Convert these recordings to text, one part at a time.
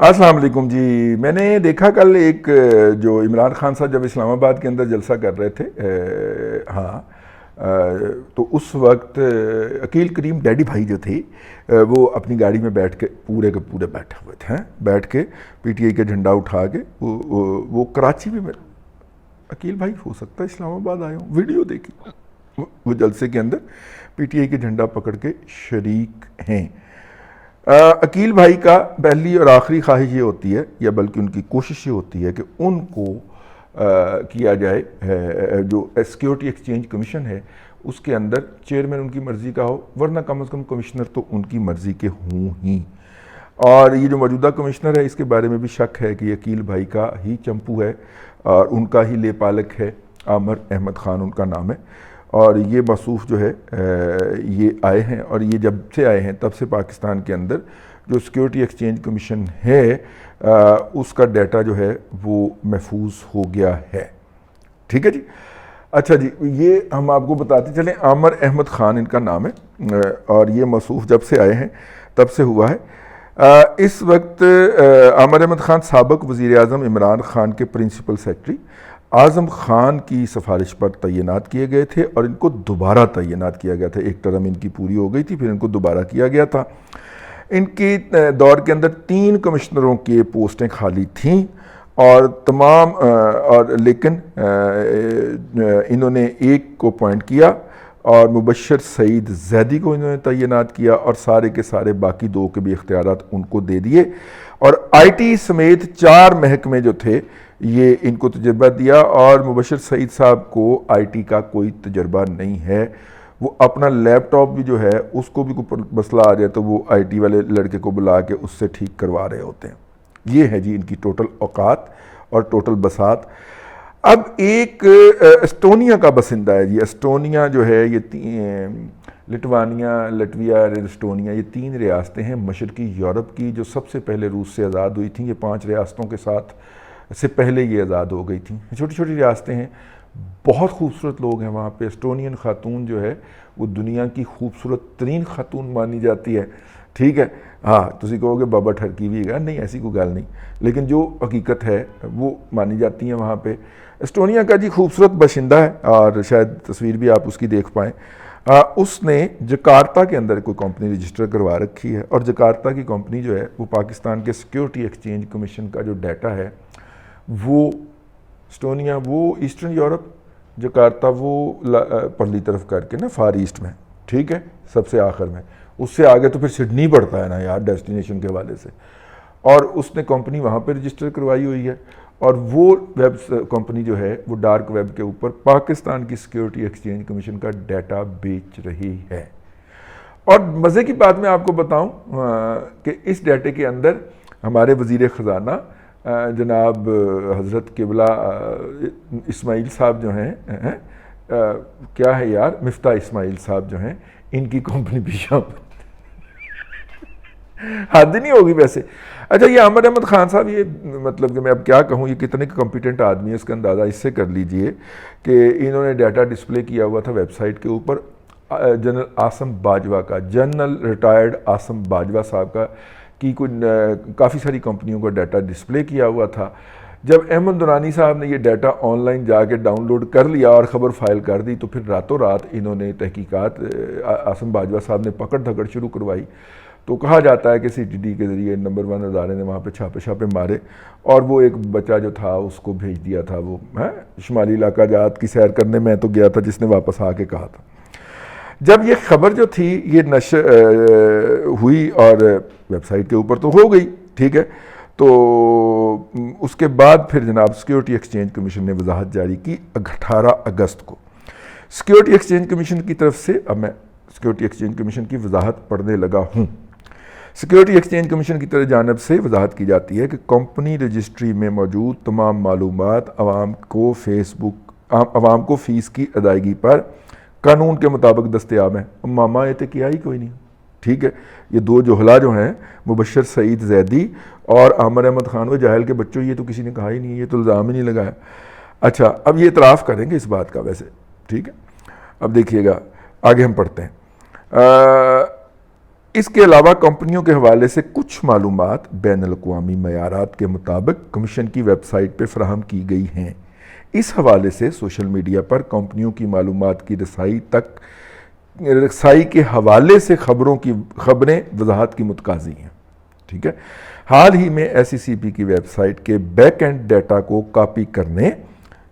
السلام علیکم جی. میں نے دیکھا کل ایک جو عمران خان صاحب جب اسلام آباد کے اندر جلسہ کر رہے تھے تو اس وقت عقیل کریم ڈیڈی بھائی جو تھے وہ اپنی گاڑی میں بیٹھ کے پورے کے پورے بیٹھے ہوئے تھے, بیٹھ کے پی ٹی آئی کا جھنڈا اٹھا کے وہ کراچی میں عقیل بھائی ہو سکتا ہے اسلام آباد آئے ہوں, ویڈیو دیکھی وہ جلسے کے اندر پی ٹی آئی کے جھنڈا پکڑ کے شریک ہیں. عقیل بھائی کا پہلی اور آخری خواہش یہ ہوتی ہے, یا بلکہ ان کی کوشش یہ ہوتی ہے کہ ان کو کیا جائے جو سیکیورٹی ایکسچینج کمیشن ہے اس کے اندر چیئرمین ان کی مرضی کا ہو, ورنہ کم از کم کمشنر تو ان کی مرضی کے ہوں ہی. اور یہ جو موجودہ کمشنر ہے اس کے بارے میں بھی شک ہے کہ عقیل بھائی کا ہی چمپو ہے اور ان کا ہی لے پالک ہے, عامر احمد خان ان کا نام ہے. اور یہ موصوف جو ہے یہ آئے ہیں, اور یہ جب سے آئے ہیں تب سے پاکستان کے اندر جو سیکیورٹی ایکسچینج کمیشن ہے اس کا ڈیٹا جو ہے وہ محفوظ ہو گیا ہے. ٹھیک ہے جی. اچھا جی, یہ ہم آپ کو بتاتے چلیں, عامر احمد خان ان کا نام ہے اور یہ موصوف جب سے آئے ہیں تب سے ہوا ہے. اس وقت عامر احمد خان سابق وزیر اعظم عمران خان کے پرنسپل سیکرٹری اعظم خان کی سفارش پر تعینات کیے گئے تھے, اور ان کو دوبارہ تعینات کیا گیا تھا. ایک ٹرم ان کی پوری ہو گئی تھی, پھر ان کو دوبارہ کیا گیا تھا. ان کی دور کے اندر 3 کمشنروں کی پوسٹیں خالی تھیں اور تمام لیکن انہوں نے ایک کو اپوائنٹ کیا اور مبشر سعید زیدی کو انہوں نے تعینات کیا, اور سارے کے سارے باقی 2 کے بھی اختیارات ان کو دے دیے, اور آئی ٹی سمیت 4 محکمے جو تھے یہ ان کو تجربہ دیا. اور مبشر سعید صاحب کو آئی ٹی کا کوئی تجربہ نہیں ہے, وہ اپنا لیپ ٹاپ بھی جو ہے اس کو بھی کوئی مسئلہ آ جائے تو وہ آئی ٹی والے لڑکے کو بلا کے اس سے ٹھیک کروا رہے ہوتے ہیں. یہ ہے جی ان کی ٹوٹل اوقات اور ٹوٹل بساط. اب ایک اسٹونیا کا بسندہ ہے جی. اسٹونیا جو ہے یہ لٹوانیا, لٹویا اور اسٹونیا, یہ 3 ریاستیں ہیں مشرقی یورپ کی جو سب سے پہلے روس سے آزاد ہوئی تھیں. یہ 5 ریاستوں کے ساتھ سے پہلے یہ آزاد ہو گئی تھیں. چھوٹی چھوٹی ریاستیں ہیں, بہت خوبصورت لوگ ہیں وہاں پہ. اسٹونین خاتون جو ہے وہ دنیا کی خوبصورت ترین خاتون مانی جاتی ہے. ٹھیک ہے, ہاں تسی کہو گے بابا ٹھرکی بھی گا, نہیں ایسی کوئی گل نہیں, لیکن جو حقیقت ہے وہ مانی جاتی ہیں وہاں پہ. اسٹونیا کا جی خوبصورت باشندہ ہے, اور شاید تصویر بھی آپ اس کی دیکھ پائیں. اس نے جکارتا کے اندر کوئی کمپنی رجسٹر کروا رکھی ہے, اور جکارتا کی کمپنی جو ہے وہ پاکستان کے سیکیورٹی ایکسچینج کمیشن کا جو ڈیٹا ہے وہ اسٹونیا وہ ایسٹرن یورپ, جکارتا وہ پرلی طرف کر کے نا فار ایسٹ میں, ٹھیک ہے, سب سے آخر میں. اس سے آگے تو پھر سڈنی پڑتا ہے نا یار ڈیسٹینیشن کے حوالے سے. اور اس نے کمپنی وہاں پہ رجسٹر کروائی ہوئی ہے, اور وہ ویب کمپنی جو ہے وہ ڈارک ویب کے اوپر پاکستان کی سیکیورٹی ایکسچینج کمیشن کا ڈیٹا بیچ رہی ہے. اور مزے کی بات میں آپ کو بتاؤں کہ اس ڈیٹے کے اندر ہمارے وزیر خزانہ جناب حضرت قبلہ اسماعیل صاحب جو ہیں, کیا ہے یار, مفتاح اسماعیل صاحب جو ہیں, ان کی کمپنی بھی شامل. حد نہیں ہوگی ویسے. اچھا, یہ عامر احمد خان صاحب, یہ مطلب کہ میں اب کیا کہوں, یہ کتنے کمپیٹنٹ آدمی ہے اس کا اندازہ اس سے کر لیجئے کہ انہوں نے ڈیٹا ڈسپلے کیا ہوا تھا ویب سائٹ کے اوپر جنرل عاصم باجوہ کا, جنرل ریٹائرڈ عاصم باجوہ صاحب کا, کی کافی ساری کمپنیوں کا ڈیٹا ڈسپلے کیا ہوا تھا. جب احمد درانی صاحب نے یہ ڈیٹا آن لائن جا کے ڈاؤن لوڈ کر لیا اور خبر فائل کر دی, تو پھر راتوں رات انہوں نے تحقیقات عاصم باجوہ صاحب نے پکڑ دھکڑ شروع کروائی. تو کہا جاتا ہے کہ سی ٹی ڈی کے ذریعے نمبر 1 ادارے نے وہاں پہ چھاپے مارے, اور وہ ایک بچہ جو تھا اس کو بھیج دیا تھا. وہ شمالی علاقہ جات کی سیر کرنے میں تو گیا تھا, جس نے واپس آ کے کہا تھا. جب یہ خبر جو تھی یہ نشر ہوئی اور ویب سائٹ کے اوپر تو ہو گئی, ٹھیک ہے, تو اس کے بعد پھر جناب سیکیورٹی ایکسچینج کمیشن نے وضاحت جاری کی 18 اگست کو. سیکیورٹی ایکسچینج کمیشن کی طرف سے, اب میں سیکیورٹی ایکسچینج کمیشن کی وضاحت پڑھنے لگا ہوں. سیکیورٹی ایکسچینج کمیشن کی طرف جانب سے وضاحت کی جاتی ہے کہ کمپنی رجسٹری میں موجود تمام معلومات عوام کو فیس کی ادائیگی پر قانون کے مطابق دستیاب ہیں. ماما یہ تو کیا ہی کوئی نہیں, ٹھیک ہے. یہ 2 جوہلا جو ہیں مبشر سعید زیدی اور عامر احمد خان, وہ جاہل کے بچوں, یہ تو کسی نے کہا ہی نہیں, یہ تو الزام ہی نہیں لگایا. اچھا, اب یہ اعتراف کریں گے اس بات کا ویسے, ٹھیک ہے. اب دیکھیے گا آگے ہم پڑھتے ہیں. اس کے علاوہ کمپنیوں کے حوالے سے کچھ معلومات بین الاقوامی معیارات کے مطابق کمیشن کی ویب سائٹ پہ فراہم کی گئی ہیں۔ اس حوالے سے سوشل میڈیا پر کمپنیوں کی معلومات کی رسائی کے حوالے سے خبریں وضاحت کی متقاضی ہیں، ٹھیک ہے۔ حال ہی میں ایس ای سی پی کی ویب سائٹ کے بیک اینڈ ڈیٹا کو کاپی کرنے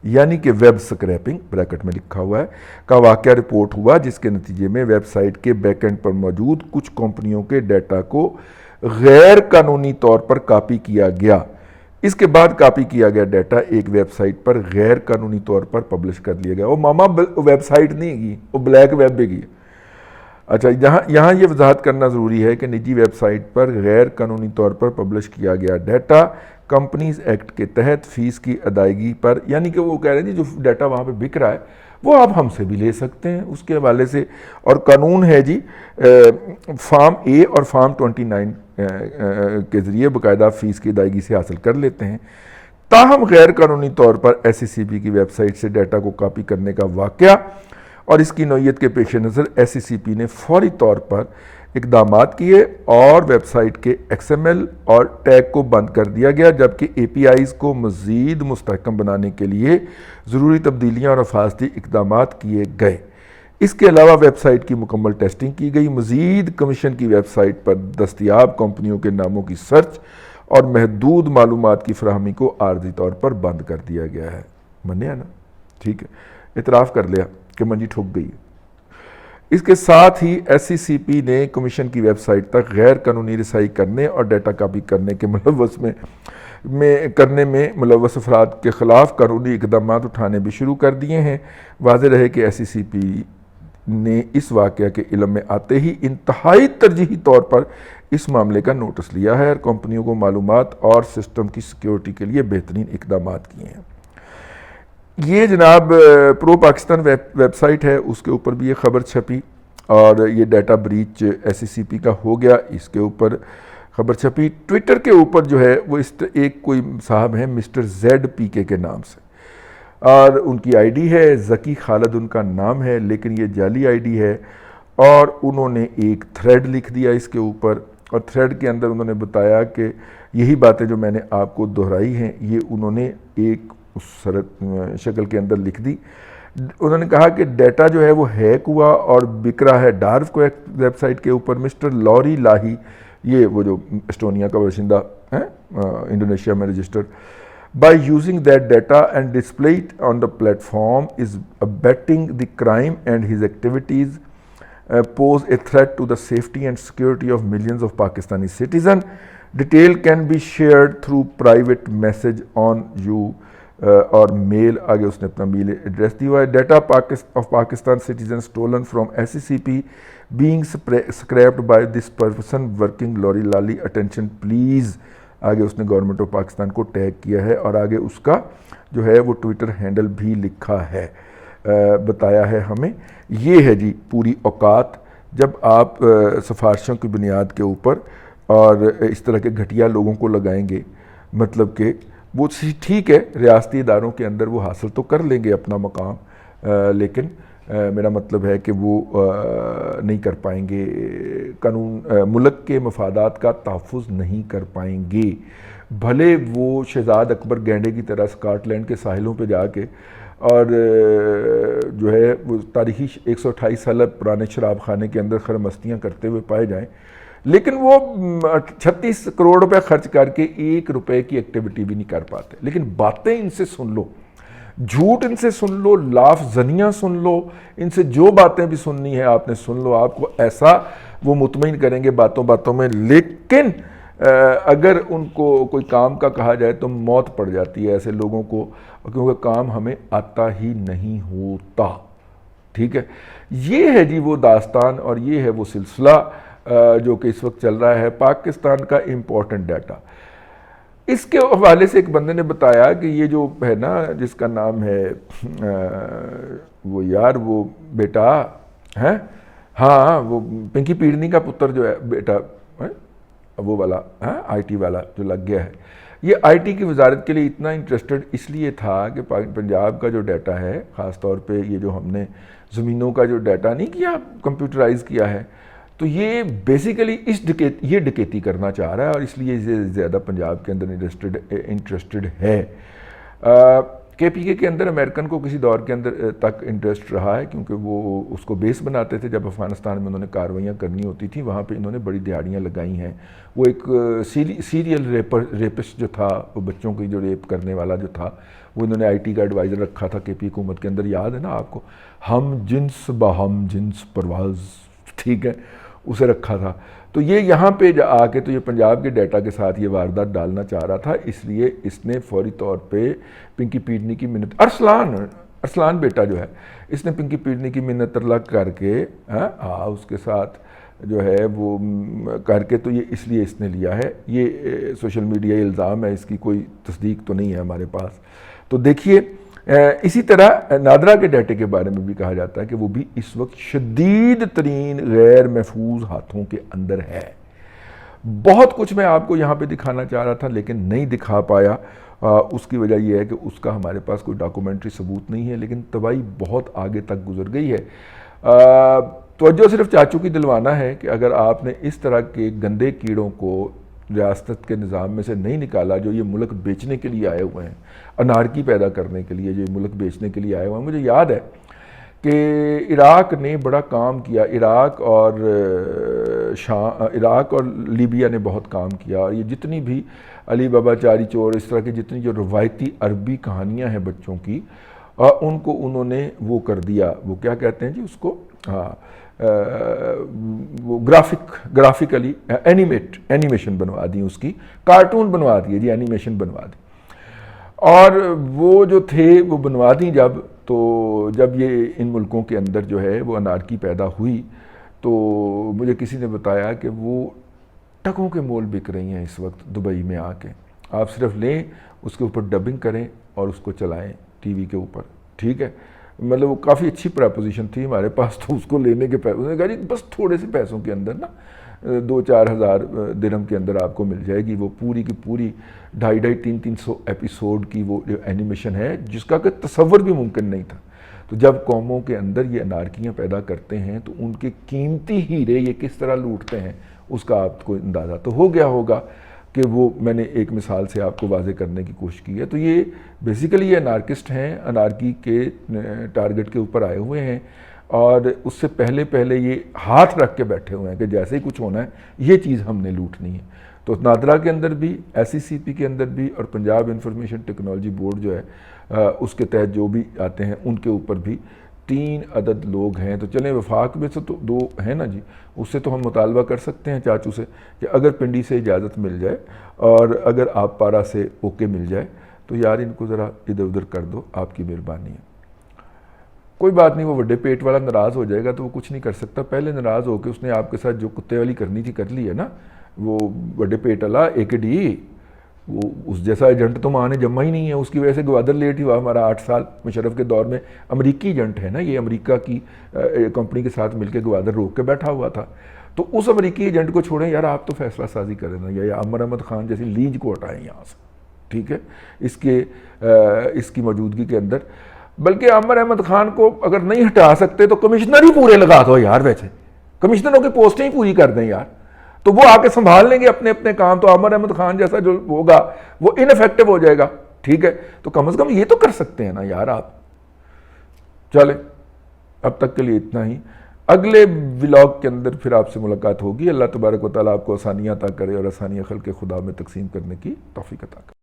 یعنی کہ ویب سکریپنگ بریکٹ میں لکھا ہوا ہے کا واقعہ رپورٹ ہوا، جس کے نتیجے میں ویب سائٹ کے بیک اینڈ پر موجود کچھ کمپنیوں کے ڈیٹا کو غیر قانونی طور پر کاپی کیا گیا۔ اس کے بعد کاپی کیا گیا ڈیٹا ایک ویب سائٹ پر غیر قانونی طور پر پبلش کر لیا گیا۔ وہ ماما ویب سائٹ نہیں گئی، وہ بلیک ویب بھی گئی۔ اچھا، یہاں یہ وضاحت کرنا ضروری ہے کہ نجی ویب سائٹ پر غیر قانونی طور پر پبلش کیا گیا ڈیٹا کمپنیز ایکٹ کے تحت فیس کی ادائیگی پر، یعنی کہ وہ کہہ رہے ہیں جو ڈیٹا وہاں پہ بک رہا ہے وہ آپ ہم سے بھی لے سکتے ہیں اس کے حوالے سے، اور قانون ہے جی فارم اے اور فارم 29 کے ذریعے باقاعدہ فیس کی ادائیگی سے حاصل کر لیتے ہیں۔ تاہم غیر قانونی طور پر ایس ای سی پی کی ویب سائٹ سے ڈیٹا کو کاپی کرنے کا واقعہ اور اس کی نوعیت کے پیش نظر ایس ای سی پی نے فوری طور پر اقدامات کیے اور ویب سائٹ کے ایکس ایم ایل اور ٹیگ کو بند کر دیا گیا، جبکہ اے پی آئیز کو مزید مستحکم بنانے کے لیے ضروری تبدیلیاں اور حفاظتی اقدامات کیے گئے۔ اس کے علاوہ ویب سائٹ کی مکمل ٹیسٹنگ کی گئی۔ مزید کمیشن کی ویب سائٹ پر دستیاب کمپنیوں کے ناموں کی سرچ اور محدود معلومات کی فراہمی کو عارضی طور پر بند کر دیا گیا ہے۔ منیا نا؟ ٹھیک ہے، اعتراف کر لیا کہ منجی ٹھک گئی۔ اس کے ساتھ ہی ایس سی سی پی نے کمیشن کی ویب سائٹ تک غیر قانونی رسائی کرنے اور ڈیٹا کاپی کرنے کے ملوث افراد کے خلاف قانونی اقدامات اٹھانے بھی شروع کر دیے ہیں۔ واضح رہے کہ ایس سی سی پی نے اس واقعہ کے علم میں آتے ہی انتہائی ترجیحی طور پر اس معاملے کا نوٹس لیا ہے اور کمپنیوں کو معلومات اور سسٹم کی سیکیورٹی کے لیے بہترین اقدامات کیے ہیں۔ یہ جناب پرو پاکستان ویب سائٹ ہے، اس کے اوپر بھی یہ خبر چھپی اور یہ data breach S C C پی کا ہو گیا، اس کے اوپر خبر چھپی۔ ٹویٹر کے اوپر جو ہے وہ ایک کوئی صاحب ہیں مسٹر زیڈ پی کے نام سے، اور ان کی آئی ڈی ہے ذکی خالد ان کا نام ہے، لیکن یہ جعلی آئی ڈی ہے، اور انہوں نے ایک تھریڈ لکھ دیا اس کے اوپر، اور تھریڈ کے اندر انہوں نے بتایا کہ یہی باتیں جو میں نے آپ کو دہرائی ہیں یہ انہوں نے ایک اس شکل کے اندر لکھ دی۔ انہوں نے کہا کہ ڈیٹا جو ہے وہ ہیک ہوا اور بک رہا ہے ڈارف ویب سائٹ کے اوپر۔ مسٹر لوری لاہی، یہ وہ جو اسٹونیا کا باشندہ ہے، انڈونیشیا میں registered, by using that data and display it on the platform is abetting the crime and his activities pose a threat to the safety and security of millions of Pakistani citizens. Detail can be shared through private message on you اور میل، آگے اس نے اپنا mail address دیا ہوا ہے۔ Data of Pakistan citizen stolen from S C C P being scraped by this person working لوری لالی اٹینشن پلیز، آگے اس نے گورنمنٹ آف پاکستان کو ٹیگ کیا ہے اور آگے اس کا جو ہے وہ ٹویٹر ہینڈل بھی لکھا ہے، بتایا ہے ہمیں۔ یہ ہے جی پوری اوقات جب آپ سفارشوں کی بنیاد کے اوپر اور اس طرح کے گھٹیا لوگوں کو لگائیں گے، مطلب کہ وہ ٹھیک ہے ریاستی اداروں کے اندر وہ حاصل تو کر لیں گے اپنا مقام، لیکن میرا مطلب ہے کہ وہ نہیں کر پائیں گے، قانون ملک کے مفادات کا تحفظ نہیں کر پائیں گے۔ بھلے وہ شہزاد اکبر گینڈے کی طرح اسکاٹ لینڈ کے ساحلوں پہ جا کے اور جو ہے وہ تاریخی 128 سالہ پرانے شراب خانے کے اندر خرمستیاں کرتے ہوئے پائے جائیں، لیکن وہ 36 کروڑ روپے خرچ کر کے 1 روپے کی ایکٹیویٹی بھی نہیں کر پاتے۔ لیکن باتیں ان سے سن لو، جھوٹ ان سے سن لو، لاف زنیاں سن لو، ان سے جو باتیں بھی سننی ہے آپ نے سن لو، آپ کو ایسا وہ مطمئن کریں گے باتوں باتوں میں، لیکن اگر ان کو کوئی کام کا کہا جائے تو موت پڑ جاتی ہے ایسے لوگوں کو، کیونکہ کام ہمیں آتا ہی نہیں ہوتا۔ ٹھیک ہے، یہ ہے جی وہ داستان اور یہ ہے وہ سلسلہ جو کہ اس وقت چل رہا ہے پاکستان کا امپورٹنٹ ڈیٹا۔ اس کے حوالے سے ایک بندے نے بتایا کہ یہ جو ہے نا جس کا نام ہے وہ یار وہ بیٹا ہے، ہاں وہ پنکی پیڑنی کا پتر جو ہے بیٹا وہ والا آئی ٹی والا جو لگ گیا ہے، یہ آئی ٹی کی وزارت کے لیے اتنا انٹرسٹڈ اس لیے تھا کہ پنجاب کا جو ڈیٹا ہے، خاص طور پہ یہ جو ہم نے زمینوں کا جو ڈیٹا نہیں کیا کمپیوٹرائز کیا ہے، تو یہ بیسیکلی یہ ڈکیتی کرنا چاہ رہا ہے، اور اس لیے زیادہ پنجاب کے اندر انٹرسٹڈ ہے۔ کے پی کے اندر امریکن کو کسی دور کے اندر تک انٹرسٹ رہا ہے، کیونکہ وہ اس کو بیس بناتے تھے جب افغانستان میں انہوں نے کارروائیاں کرنی ہوتی تھیں، وہاں پہ انہوں نے بڑی دہاڑیاں لگائی ہیں۔ وہ ایک سیریل ریپسٹ جو تھا، وہ بچوں کی جو ریپ کرنے والا جو تھا، وہ انہوں نے آئی ٹی کا ایڈوائزر رکھا تھا کے پی حکومت کے اندر، یاد ہے نا آپ کو، ہم جنس باہم جنس پرواز، ٹھیک ہے، اسے رکھا تھا۔ تو یہ یہاں پہ آ کے تو یہ پنجاب کے ڈیٹا کے ساتھ یہ واردات ڈالنا چاہ رہا تھا، اس لیے اس نے فوری طور پہ پنکی پیڈنی کی منت، ارسلان بیٹا جو ہے، اس نے پنکی پیڈنی کی منت لگ کر کے اس کے ساتھ جو ہے وہ کر کے، تو یہ اس لیے اس نے لیا ہے۔ یہ سوشل میڈیا الزام ہے، اس کی کوئی تصدیق تو نہیں ہے ہمارے پاس۔ تو دیکھیے اسی طرح نادرا کے ڈیٹے کے بارے میں بھی کہا جاتا ہے کہ وہ بھی اس وقت شدید ترین غیر محفوظ ہاتھوں کے اندر ہے۔ بہت کچھ میں آپ کو یہاں پہ دکھانا چاہ رہا تھا لیکن نہیں دکھا پایا، اس کی وجہ یہ ہے کہ اس کا ہمارے پاس کوئی ڈاکومنٹری ثبوت نہیں ہے، لیکن تباہی بہت آگے تک گزر گئی ہے۔ توجہ صرف چاچو کی دلوانا ہے کہ اگر آپ نے اس طرح کے گندے کیڑوں کو ریاست کے نظام میں سے نہیں نکالا، جو یہ ملک بیچنے کے لیے آئے ہوئے ہیں، انارکی پیدا کرنے کے لیے جو یہ ملک بیچنے کے لیے آئے ہوئے ہیں۔ مجھے یاد ہے کہ عراق نے بڑا کام کیا، عراق اور لیبیا نے بہت کام کیا، اور یہ جتنی بھی علی بابا چاری چور، اس طرح کی جتنی جو روایتی عربی کہانیاں ہیں بچوں کی، ان کو انہوں نے وہ کر دیا، وہ کیا کہتے ہیں جی اس کو، وہ گرافکلی اینیمیشن بنوا دی، اس کی کارٹون بنوا دیے جی، اینیمیشن بنوا دی، اور وہ جو تھے وہ بنوا دیں جب یہ ان ملکوں کے اندر جو ہے وہ انارکی پیدا ہوئی، تو مجھے کسی نے بتایا کہ وہ ٹکوں کے مول بک رہی ہیں اس وقت دبئی میں آ کے۔ آپ صرف لیں، اس کے اوپر ڈبنگ کریں اور اس کو چلائیں ٹی وی کے اوپر، ٹھیک ہے۔ مطلب وہ کافی اچھی پراپوزیشن تھی ہمارے پاس، تو اس کو لینے کے پیسے، انہوں نے کہا جی بس تھوڑے سے پیسوں کے اندر نا 2-4 ہزار درہم کے اندر آپ کو مل جائے گی وہ پوری کی پوری 250-300 ایپیسوڈ کی وہ جو اینیمیشن ہے، جس کا کہ تصور بھی ممکن نہیں تھا۔ تو جب قوموں کے اندر یہ انارکیاں پیدا کرتے ہیں تو ان کے قیمتی ہیرے یہ کس طرح لوٹتے ہیں، اس کا آپ کو اندازہ تو ہو گیا ہوگا کہ وہ میں نے ایک مثال سے آپ کو واضح کرنے کی کوشش کی ہے۔ تو یہ بیسیکلی یہ انارکسٹ ہیں، انارکی کے ٹارگٹ کے اوپر آئے ہوئے ہیں، اور اس سے پہلے یہ ہاتھ رکھ کے بیٹھے ہوئے ہیں کہ جیسے ہی کچھ ہونا ہے یہ چیز ہم نے لوٹنی ہے۔ تو نادرا کے اندر بھی، ایس ای سی پی کے اندر بھی، اور پنجاب انفارمیشن ٹیکنالوجی بورڈ جو ہے اس کے تحت جو بھی آتے ہیں ان کے اوپر بھی 3 عدد لوگ ہیں۔ تو چلیں وفاق میں سے تو 2 ہیں نا جی، اس سے تو ہم مطالبہ کر سکتے ہیں چاچو سے کہ اگر پنڈی سے اجازت مل جائے اور اگر آپ پارا سے اوکے مل جائے تو یار ان کو ذرا ادھر ادھر کر دو، آپ کی مہربانی ہے۔ کوئی بات نہیں، وہ بڑے پیٹ والا ناراض ہو جائے گا تو وہ کچھ نہیں کر سکتا، پہلے ناراض ہو کے اس نے آپ کے ساتھ جو کتے والی کرنی تھی کر لی ہے نا، وہ بڑے پیٹ والا ایک ڈی، وہ اس جیسا ایجنٹ تو ماں نے جمع ہی نہیں ہے، اس کی وجہ سے گوادر لیٹ ہی ہوا ہمارا 8 سال مشرف کے دور میں۔ امریکی ایجنٹ ہے نا یہ، امریکہ کی کمپنی کے ساتھ مل کے گوادر روک کے بیٹھا ہوا تھا۔ تو اس امریکی ایجنٹ کو چھوڑیں یار، آپ تو فیصلہ سازی کریں نا، یا عمر احمد خان جیسی لیج کو ہٹائیں یہاں سے، ٹھیک ہے، اس کی موجودگی کے اندر۔ بلکہ عمر احمد خان کو اگر نہیں ہٹا سکتے تو کمشنر ہی پورے لگا دو یار، ویسے کمشنروں کی پوسٹیں ہی پوری کر دیں یار، تو وہ آ کے سنبھال لیں گے اپنے اپنے کام، تو عمر احمد خان جیسا جو ہوگا وہ ان افیکٹو ہو جائے گا، ٹھیک ہے۔ تو کم از کم یہ تو کر سکتے ہیں نا یار آپ۔ چلیں اب تک کے لیے اتنا ہی، اگلے ولاگ کے اندر پھر آپ سے ملاقات ہوگی۔ اللہ تبارک و تعالیٰ آپ کو آسانیاں عطا کرے اور آسانیاں خلق خدا میں تقسیم کرنے کی توفیق عطا کرے۔